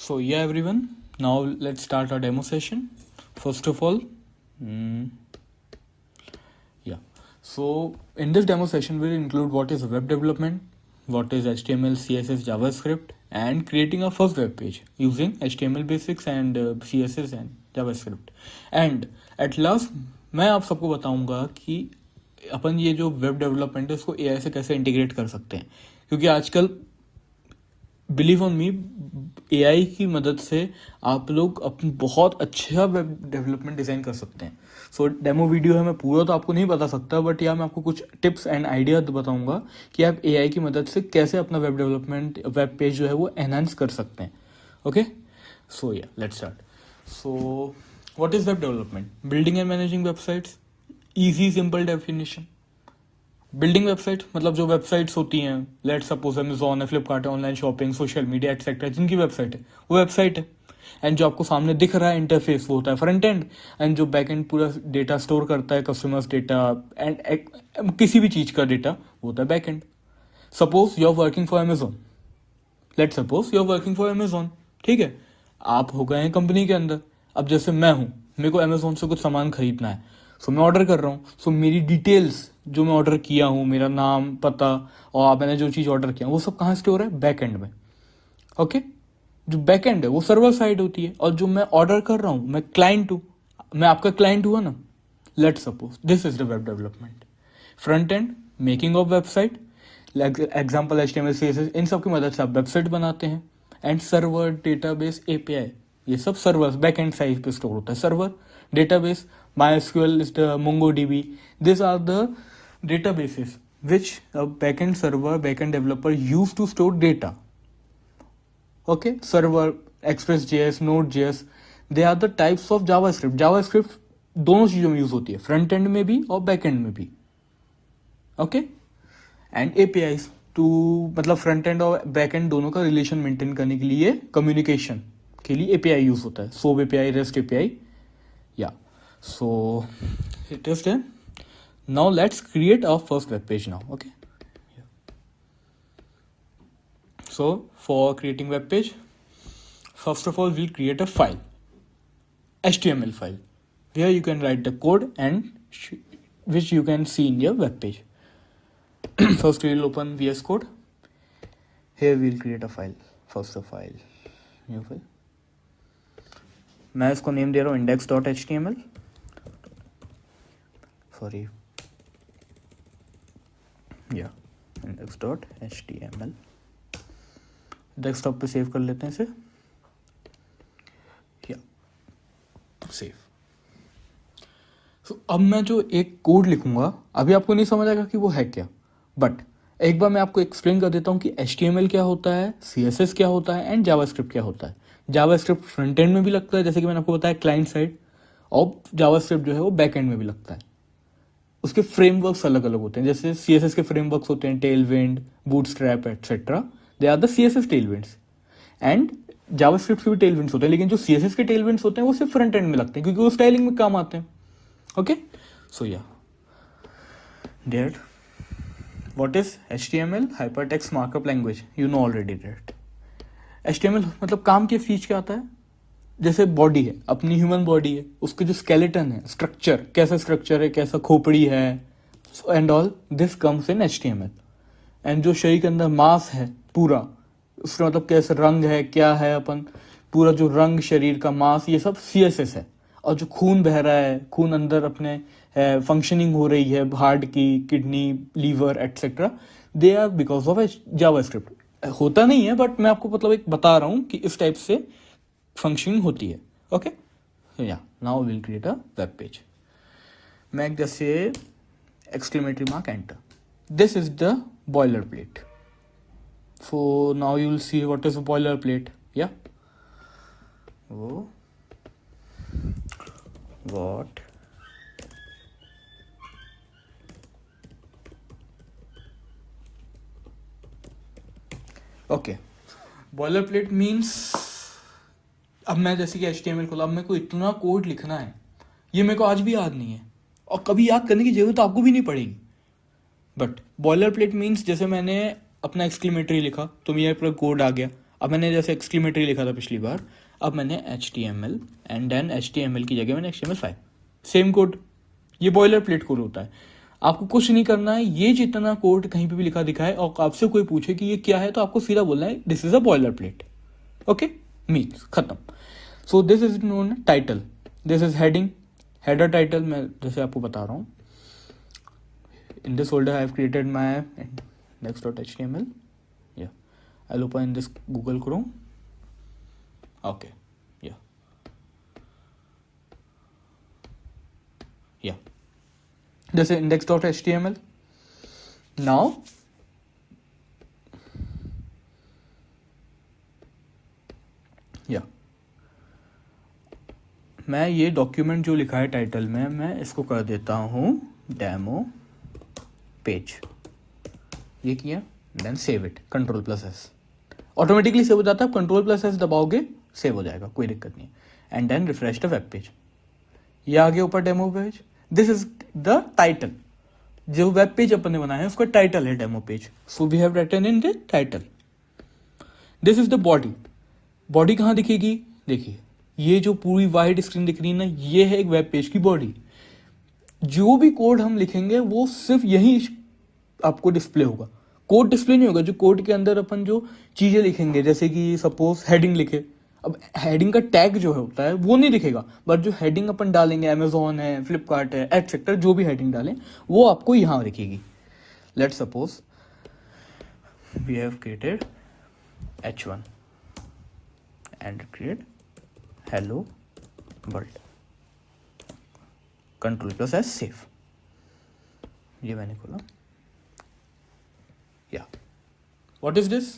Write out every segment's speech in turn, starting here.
So yeah everyone, now let's start our demo session. First of all, yeah. So in this demo session we'll include what is web development, what is HTML, CSS, JavaScript, and creating a first web page using HTML basics and CSS and JavaScript. And at last मैं आप सबको बताऊंगा कि अपन ये जो web development है उसको AI से कैसे इंटीग्रेट कर सकते हैं, क्योंकि आजकल बिलीव ऑन मी AI की मदद से आप लोग अपनी बहुत अच्छा वेब डेवलपमेंट डिज़ाइन कर सकते हैं. सो डेमो वीडियो है, मैं पूरा तो आपको नहीं बता सकता, बट या मैं आपको कुछ टिप्स एंड आइडिया बताऊंगा कि आप AI की मदद से कैसे अपना वेब डेवलपमेंट वेब पेज जो है वो एनहांस कर सकते हैं. ओके, सो या let's start. So what is web development? Building and managing websites. Easy simple definition. Building website मतलब जो वेबसाइट्स होती हैं, लेट सपोज अमेजॉन है, फ्लिपकार्ट है, online shopping, social media etcetera, जिनकी वेबसाइट है वो वेबसाइट है. एंड जो आपको सामने दिख रहा है इंटरफेस वो होता है फ्रंट एंड. एंड जो बैक एंड पूरा डेटा स्टोर करता है, कस्टमर्स डेटा एंड किसी भी चीज़ का डेटा, वो होता है back end. Suppose you are working for Amazon. Let suppose you are working for Amazon. ठीक है, आप हो गए हैं कंपनी के अंदर. अब जैसे मैं हूँ, मेरे को अमेजोन से कुछ सामान खरीदना है, सो मैं ऑर्डर कर रहा हूँ. सो मेरी डिटेल्स जो मैं ऑर्डर किया हूँ, मेरा नाम, पता और मैंने जो चीज़ ऑर्डर किया वो सब कहाँ स्टोर है? बैक एंड में. ओके, जो बैक एंड है वो सर्वर साइड होती है, और जो मैं ऑर्डर कर रहा हूँ, मैं क्लाइंट हूँ, मैं आपका क्लाइंट हुआ ना. Let suppose this is the web development. Front end making of website, example HTML, CSS, इन सब की मदद से आप वेबसाइट बनाते हैं. एंड सर्वर, डेटाबेस, API, ये सब सर्वर्स बैक एंड साइड पे स्टोर होता है. Server, database, MySQL is the MongoDB. These are the databases which a backend server, backend developer use to store data. Okay, server, Express.js, Node.js, they are the types of JavaScript. JavaScript दोनों चीज़ों में use होती है, front end में भी और back and में भी. ओके, एंड APIs टू मतलब फ्रंट एंड और बैक एंड दोनों का रिलेशन मेंटेन करने के लिए, कम्युनिकेशन के लिए API यूज होता है. SOAP API, REST API. या so it is done. Now let's create our first web page now. Okay, so for creating web page, first of all we'll create a file, HTML file, where you can write the code and which you can see in your web page. First we'll open VS Code. Here we'll create a file. First a file, new file. मैं इसको name दे रहा हूँ index.html. Sorry, या index.html. Desktop पे save कर लेते हैं इसे. या सेव. सो अब मैं जो एक कोड लिखूंगा, अभी आपको नहीं समझ आएगा कि वो है क्या, बट एक बार मैं आपको एक्सप्लेन कर देता हूँ कि HTML क्या होता है, CSS क्या होता है एंड जावास्क्रिप्ट क्या होता है. जावास्क्रिप्ट फ्रंट एंड में भी लगता है, जैसे कि मैंने आपको बताया क्लाइंट साइड, और जावास्क्रिप्ट जो है वो बैक एंड में भी लगता है. उसके फ्रेमवर्क्स अलग अलग होते हैं. जैसे CSS के फ्रेमवर्क्स होते हैं Tailwind, Bootstrap etcetera, they are the CSS tailwinds. And JavaScript के भी टेलविंड्स होते हैं, लेकिन जो CSS के टेलविंड्स होते हैं वो सिर्फ फ्रंट एंड में लगते हैं, क्योंकि वो स्टाइलिंग में काम आते हैं. ओके, सो या there what is HTML? Hypertext markup language. You know already that. HTML मतलब काम किस चीज का आता है? जैसे बॉडी है, अपनी ह्यूमन बॉडी है, उसके जो स्केलेटन है, स्ट्रक्चर, कैसा स्ट्रक्चर है, कैसा खोपड़ी है, and all this comes in HTML. And जो शरीर के अंदर मांस है पूरा, उसका मतलब कैसा रंग है, क्या है, अपन पूरा जो रंग शरीर का, मांस, ये सब CSS है. और जो खून बह रहा है, खून अंदर अपने फंक्शनिंग हो रही है, हार्ट की, kidney, liver etcetera, they are because of JavaScript. होता नहीं है, बट मैं आपको मतलब एक बता रहा हूँ कि इस टाइप से फंक्शनिंग होती है. ओके, या now will create a web page. मैं जैसे exclamatory mark enter. This is the boiler plate. So now you will see what is boiler plate. या what okay, boiler plate means, अब मैं जैसे कि HTML खोला, अब मेरे को इतना कोड लिखना है, ये मेरे को आज भी याद नहीं है, और कभी याद करने की जरूरत आपको भी नहीं पड़ेगी. बट बॉयलर प्लेट मीन्स जैसे मैंने अपना एक्सक्लेमेटरी लिखा तो मेरे पर कोड आ गया. अब मैंने जैसे एक्सक्लेमेटरी लिखा था पिछली बार, अब मैंने HTML एंड देन HTML की जगह मैंने HTML5, सेम कोड। ये बॉयलर प्लेट कोड होता है, आपको कुछ नहीं करना है। ये जितना कोड कहीं पे भी लिखा दिखा है और आपसे कोई पूछे कि ये क्या है, तो आपको सीधा बोलना है this is a boiler plate. Okay, means खत्म। So this is known title, this is heading, header title. मैं जैसे आपको बता रहा हूँ, in this folder I have created my index.html. Yeah, I'll open this Google Chrome. Okay, yeah, this is index.html. Now मैं ये document जो लिखा है टाइटल में, मैं इसको कर देता हूँ डेमो पेज। ये किया, then save it, Ctrl+S, automatically save हो जाता है। Ctrl+S दबाओगे सेव हो जाएगा, कोई दिक्कत नहीं। And then refresh the web page, ये आ गया ऊपर demo page. This is the title, जो वेब पेज अपन ने बनाया है उसका टाइटल है demo page. So we have written in the title. This is the body. Body कहाँ दिखेगी, देखिए ये जो पूरी वाइड स्क्रीन दिख रही है ना, ये है एक वेब पेज की बॉडी। जो भी कोड हम लिखेंगे वो सिर्फ यही आपको डिस्प्ले होगा, कोड डिस्प्ले नहीं होगा। जो कोड के अंदर अपन जो चीजें लिखेंगे, जैसे कि सपोज हेडिंग लिखे, अब हेडिंग का टैग जो है होता है वो नहीं दिखेगा, बट जो हेडिंग अपन डालेंगे, अमेजोन है, फ्लिपकार्ट है, एटसेट्रा, जो भी हेडिंग डालें वो आपको यहाँ दिखेगी। Let suppose we have created H1 and create hello world, Ctrl+S save. ये मैंने खोला, या what is this,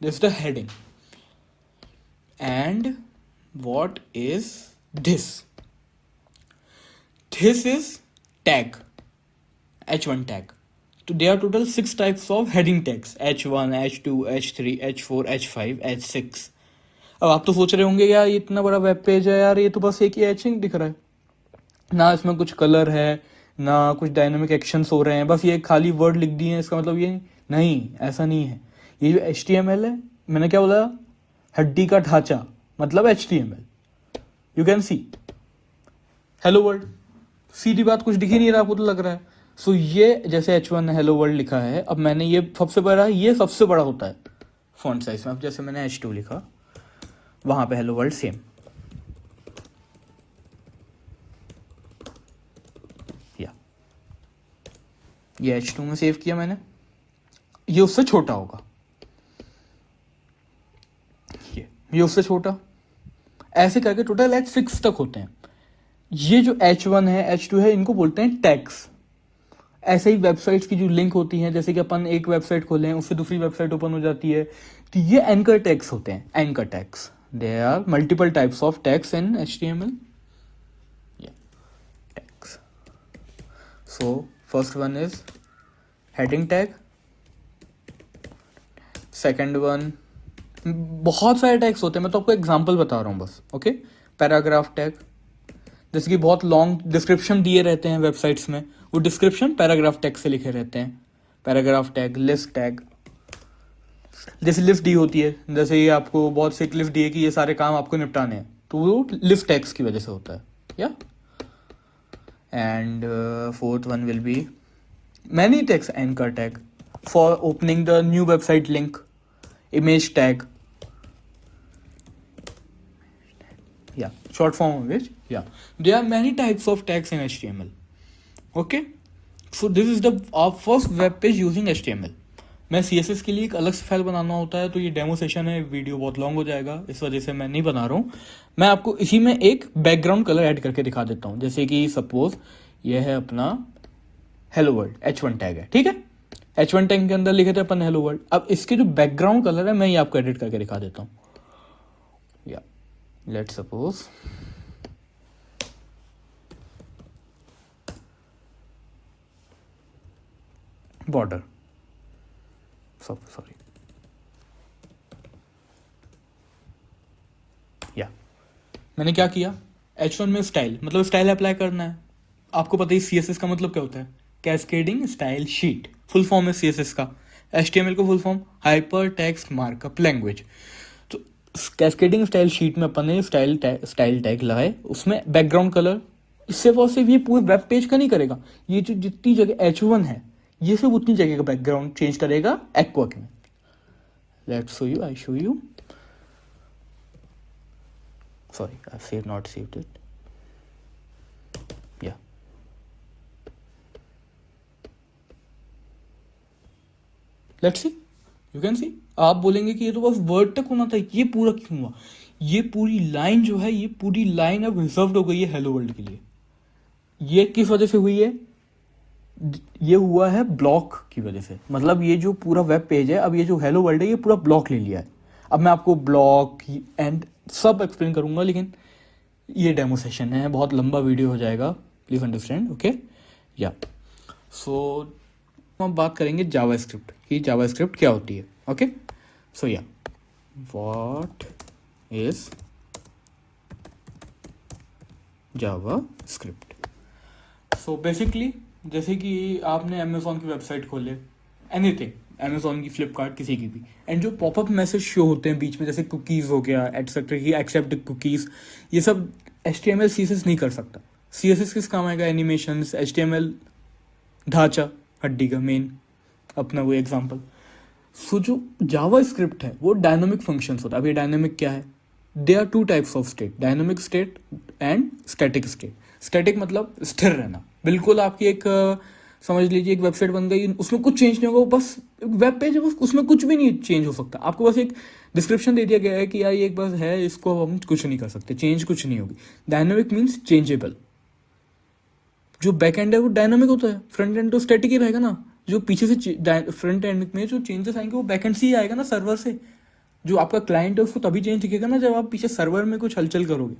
this the heading. And what is this, this is tag, H1 tag. तो they are total 6 types of heading tags, H1, H2, H3, H4, H5, H6। अब आप तो सोच रहे होंगे यार ये इतना बड़ा वेब पेज है यार, ये तो बस एक ही एचिंग दिख रहा है ना, इसमें कुछ कलर है ना कुछ डायनामिक एक्शंस हो रहे हैं, बस ये खाली वर्ड लिख दिए हैं, इसका मतलब ये नहीं, ऐसा नहीं है। ये जो HTML है, मैंने क्या बोला, हड्डी का ढांचा, मतलब HTML। You can see hello world, सीधी बात, कुछ दिख ही नहीं रहा आपको तो लग रहा है। सो ये जैसे H1 हेलो वर्ल्ड लिखा है, अब मैंने ये सबसे बड़ा, ये सबसे बड़ा होता है फॉन्ट साइज में। अब जैसे मैंने H2 लिखा, वहां पे हेलो वर्ल्ड सेम, या ये H2 में सेव किया मैंने, ये उससे छोटा होगा, ये उससे छोटा, ऐसे करके टोटल H6 तक होते हैं। ये जो H1 है, H2 है, इनको बोलते हैं टैग्स। ऐसे ही वेबसाइट्स की जो लिंक होती हैं, जैसे कि अपन एक वेबसाइट खोले हैं, उससे दूसरी वेबसाइट ओपन हो जाती है, तो ये एंकर टैग्स होते हैं, anchor tags. There are multiple types of tags in HTML. Yeah, tags. So first one is heading tag. Second one, बहुत सारे टैग्स होते हैं, मैं तो आपको एग्जांपल बता रहा हूँ बस। ओके, पैराग्राफ टैग, जैसे कि बहुत लॉन्ग डिस्क्रिप्शन दिए रहते हैं वेबसाइट्स में, वो डिस्क्रिप्शन पैराग्राफ टैग से लिखे रहते हैं। पैराग्राफ टैग, लिस्ट टैग, जैसे लिस्ट दी होती है, जैसे ये आपको बहुत से लिस्ट दी है कि ये सारे काम आपको निपटाने हैं, तो वो लिस्ट टैग्स की वजह से होता है। या and fourth one will be many tags, anchor tag for opening the new website link, image tag, या शॉर्ट फॉर्म ऑफ विच, या there are many types of tags in HTML. Okay, so this is the first web page using HTML. मैं CSS के लिए एक अलग से file बनाना होता है, तो ये डेमो सेशन है, वीडियो बहुत लॉन्ग हो जाएगा, इस वजह से मैं नहीं बना रहा हूँ। मैं आपको इसी में एक बैकग्राउंड कलर ऐड करके दिखा देता हूँ। जैसे कि सपोज ये है अपना हेलो वर्ल्ड, H1 टैग है, ठीक है, H1 टैग के अंदर लिखे थे अपन हेलो वर्ल्ड। अब इसके जो बैकग्राउंड कलर है मैं ये आपको एडिट करके दिखा देता हूँ। या लेट सपोज बॉर्डर, सॉरी, या मैंने क्या किया, H1 में स्टाइल, मतलब स्टाइल अप्लाई करना है। आपको पता ही CSS का मतलब क्या होता है, cascading style sheet, full form है CSS का। HTML का full form hyper text markup language. तो कैस्केडिंग स्टाइल शीट में अपन ने स्टाइल टैग लगाए, उसमें बैकग्राउंड कलर, इससे और सिर्फ ये पूरे वेब पेज का नहीं करेगा, ये जो जितनी जगह H1 है ये सब उतनी जगह का बैकग्राउंड चेंज करेगा एक्वाक में। Let's show you, I show you, sorry I've not saved it, yeah, let's see, you can see। आप बोलेंगे कि ये तो बस वर्ड तक होना था, ये पूरा क्यों हुआ? ये पूरी लाइन जो है, ये पूरी लाइन अब रिजर्व्ड हो गई है हेलो वर्ल्ड के लिए। ये किस वजह से हुई है? ये हुआ है ब्लॉक की वजह से। मतलब ये जो पूरा वेब पेज है, अब ये जो हेलो वर्ल्ड है ये पूरा ब्लॉक ले लिया है। अब मैं आपको ब्लॉक एंड सब एक्सप्लेन करूंगा, लेकिन ये डेमो सेशन है, बहुत लंबा वीडियो हो जाएगा, प्लीज अंडरस्टैंड, ओके। या सो हम बात करेंगे जावास्क्रिप्ट कि जावास्क्रिप्ट क्या होती है, ओके। सो या what is JavaScript? So basically जैसे कि आपने अमेजोन की वेबसाइट खोले, एनीथिंग, अमेजोन की, फ्लिपकार्ट, किसी की भी, एंड जो पॉपअप मैसेज शो होते हैं बीच में, जैसे कुकीज़ हो गया एटसेट्रा की एक्सेप्ट कुकीज़, ये सब HTML CSS नहीं कर सकता। CSS किस काम आएगा? एनिमेशंस, HTML ढांचा, हड्डी का मेन अपना वो एग्जांपल। सो जो जावास्क्रिप्ट है वो डायनामिक फंक्शंस होता है। अब ये डायनामिक क्या है? They are two types of state, dynamic state and static state. Static मतलब स्थिर रहना, बिल्कुल आपकी एक समझ लीजिए एक वेबसाइट बन गई, उसमें कुछ चेंज नहीं होगा, बस वेब पेज है, बस उसमें कुछ भी नहीं चेंज हो सकता। आपको बस एक डिस्क्रिप्शन दे दिया गया है कि यार ये एक बस है, इसको हम कुछ नहीं कर सकते, चेंज कुछ नहीं होगी। Dynamic means changeable. जो बैक एंड है वो डायनामिक होता है, फ्रंट एंड तो स्टैटिक ही रहेगा ना। जो पीछे से फ्रंट एंड में जो चेंजेस आएंगे वो बैक एंड से ही आएगा ना, सर्वर से। जो आपका क्लाइंट है उसको तभी चेंज दिखेगा ना जब आप पीछे सर्वर में कुछ हलचल करोगे।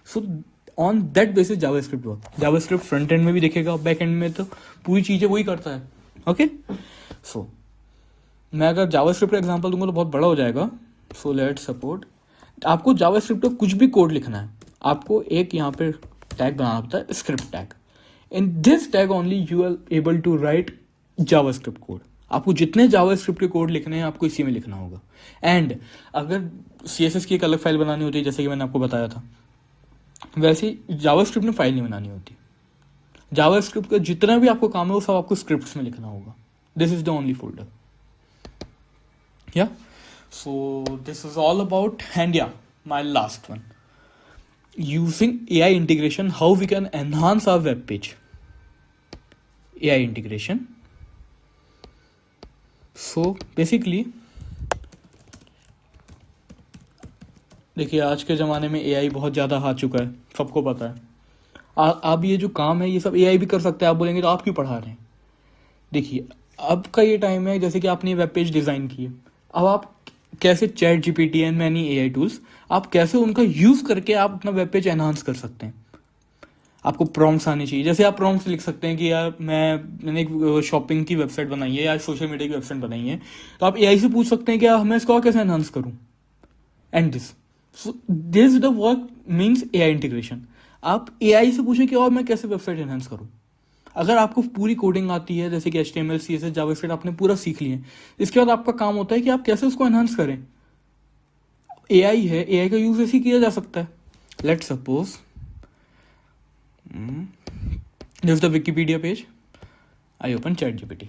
So on that basis JavaScript work. JavaScript front end में भी दिखेगा, बैक एंड में तो पूरी चीज़ें वही करता है, ओके। सो मैं अगर जावास्क्रिप्ट का एग्जांपल दूंगा तो बहुत बड़ा हो जाएगा। सो लेट्स सपोर्ट, आपको जावास्क्रिप्ट का कुछ भी कोड लिखना है, आपको एक यहाँ पे टैग बनाना होता है, script tag. In this tag only you are able to write JavaScript code. आपको जितने जावास्क्रिप्ट के कोड लिखने हैं आपको इसी में लिखना होगा। एंड अगर CSS की एक अलग फाइल बनानी होती है, जैसे कि मैंने आपको बताया था, वैसे जावास्क्रिप्ट में फाइल नहीं बनानी होती। जावास्क्रिप्ट का जितना भी आपको काम है वो सब आपको स्क्रिप्ट्स में लिखना होगा। This is the only folder, yeah. So this is all about, and yeah my last one, using AI integration, how we can enhance our web page. AI integration. So basically देखिए आज के ज़माने में AI बहुत ज़्यादा आ चुका है, सबको पता है। अब ये जो काम है ये सब AI भी कर सकता है। आप बोलेंगे तो आप क्यों पढ़ा रहे हैं? देखिए अब का ये टाइम है, जैसे कि आपने वेब पेज डिज़ाइन किए, अब आप कैसे ChatGPT and many AI tools, आप कैसे उनका यूज़ करके आप अपना वेब पेज एनहांस कर सकते हैं। आपको प्रॉम्प्ट्स आने चाहिए। जैसे आप प्रॉम्प्ट्स लिख सकते हैं कि यार मैंने एक शॉपिंग की वेबसाइट बनाई है या सोशल मीडिया की वेबसाइट बनाई है, तो आप AI से पूछ सकते हैं कि यार मैं इसको और कैसे एनहांस करूँ, and this the work means AI integration. आप AI से पूछें कि और मैं कैसे वेबसाइट एनहांस करूँ। अगर आपको पूरी कोडिंग आती है, जैसे कि HTML CSS जावास्क्रिप्ट आपने पूरा सीख लिए, इसके बाद आपका काम होता है कि आप कैसे उसको एनहांस करें। AI है, AI का यूज ऐसे किया जा सकता है। Let's suppose this is the Wikipedia page, I open ChatGPT,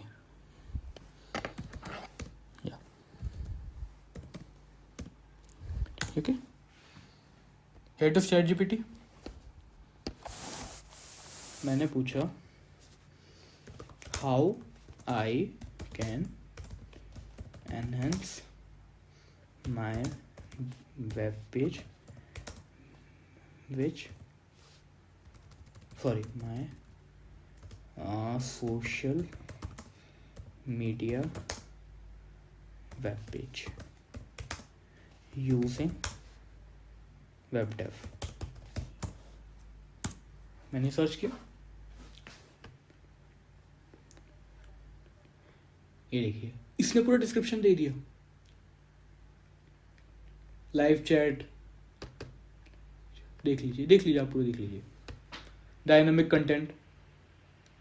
okay, here is ChatGPT। मैंने पूछा how I can enhance my web page my social media web page using web dev। मैंने search किया, ये देखिए इसने पूरा डिस्क्रिप्शन दे दिया। Live chat देख लीजिए आप पूरा देख लीजिए। Dynamic content,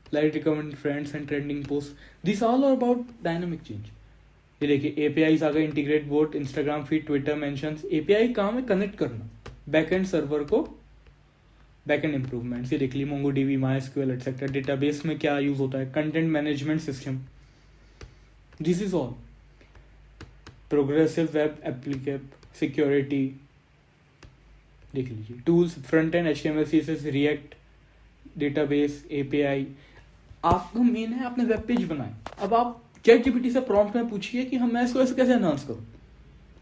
like recommend friends and trending post, this all are about dynamic change. ये देखिए एपीआई आ गए, integrate bot, Instagram feed, Twitter mentions. API काम है कनेक्ट करना बैकएंड सर्वर को, बैकएंड इंप्रूवमेंट्स ये देख ली, मोंगोडीबी, माइस्क्यूएल एटसेट्रा। डेटाबेस में क्या यूज होता है, content management system, this is all. Progressive web application, security देख लीजिए, tools, front end HTML CSS, react, database, API. आपका मेन है आपने वेब पेज बनाए, अब आप चैट जीपीटी से प्रॉम्प्ट में पूछिए कि हम मैं इसको ऐसे कैसे एनहांस करूं,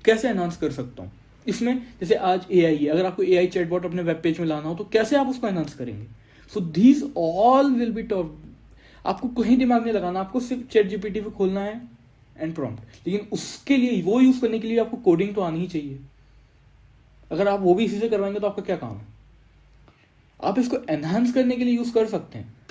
कैसे एनहांस कर सकता हूं। इसमें जैसे आज एआई है, अगर आपको एआई चैटबॉट अपने वेब पेज में लाना हो तो कैसे आप उसको एनहांस करेंगे। So these all will be top. आपको कहीं दिमाग नहीं लगाना, आपको सिर्फ चैट जीपीटी पे खोलना है एंड प्रॉम्प्ट। लेकिन उसके लिए, वो यूज करने के लिए आपको कोडिंग तो आनी ही चाहिए। अगर आप वो भी इसी से करवाएंगे तो आपका क्या काम है। आप इसको एनहांस करने के लिए यूज कर सकते हैं,